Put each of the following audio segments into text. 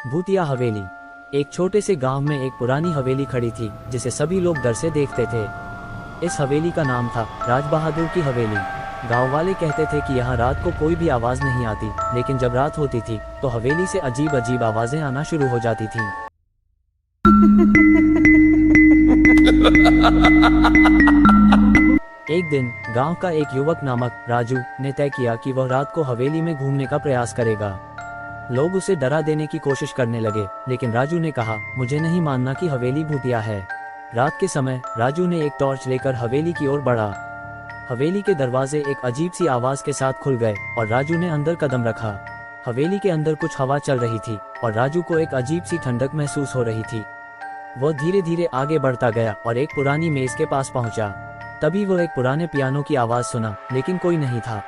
भूतिया हवेली। एक छोटे से गांव में एक पुरानी हवेली खड़ी थी जिसे सभी लोग डर से देखते थे। इस हवेली का नाम था राज बहादुर की हवेली। गांव वाले कहते थे कि यहाँ रात को कोई भी आवाज नहीं आती, लेकिन जब रात होती थी तो हवेली से अजीब अजीब आवाजें आना शुरू हो जाती थीं। एक दिन गांव का एक युवक नामक राजू ने तय किया कि वह रात को हवेली में घूमने का प्रयास करेगा। लोग उसे डरा देने की कोशिश करने लगे, लेकिन राजू ने कहा, मुझे नहीं मानना कि हवेली भूतिया है। रात के समय राजू ने एक टॉर्च लेकर हवेली की ओर बढ़ा। हवेली के दरवाजे एक अजीब सी आवाज के साथ खुल गए और राजू ने अंदर कदम रखा। हवेली के अंदर कुछ हवा चल रही थी और राजू को एक अजीब सी ठंडक महसूस हो रही थी। वह धीरे धीरे आगे बढ़ता गया और एक पुरानी मेज के पास पहुंचा। तभी वह एक पुराने पियानो की आवाज सुना, लेकिन कोई नहीं था।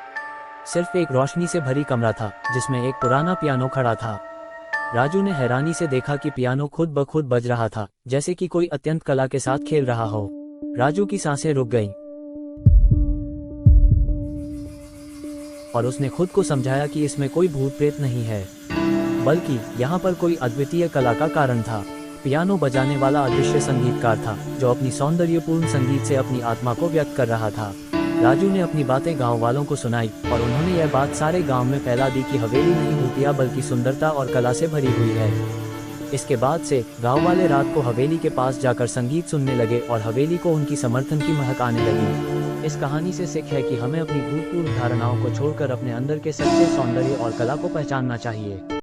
सिर्फ एक रोशनी से भरी कमरा था जिसमें एक पुराना पियानो खड़ा था। राजू ने हैरानी से देखा कि पियानो खुद ब खुद बज रहा था, जैसे कि कोई अत्यंत कला के साथ खेल रहा हो। राजू की सांसें रुक गईं और उसने खुद को समझाया कि इसमें कोई भूत प्रेत नहीं है, बल्कि यहाँ पर कोई अद्वितीय कला का कारण था। पियानो बजाने वाला अदृश्य संगीतकार था जो अपनी सौंदर्यपूर्ण संगीत से अपनी आत्मा को व्यक्त कर रहा था। राजू ने अपनी बातें गांव वालों को सुनाई और उन्होंने यह बात सारे गांव में फैला दी कि हवेली नहीं भूतिया बल्कि सुंदरता और कला से भरी हुई है। इसके बाद से गांव वाले रात को हवेली के पास जाकर संगीत सुनने लगे और हवेली को उनकी समर्थन की महक आने लगी। इस कहानी से सीख है कि हमें अपनी भूतपूर्व धारणाओं को छोड़कर अपने अंदर के सच्चे सौंदर्य और कला को पहचानना चाहिए।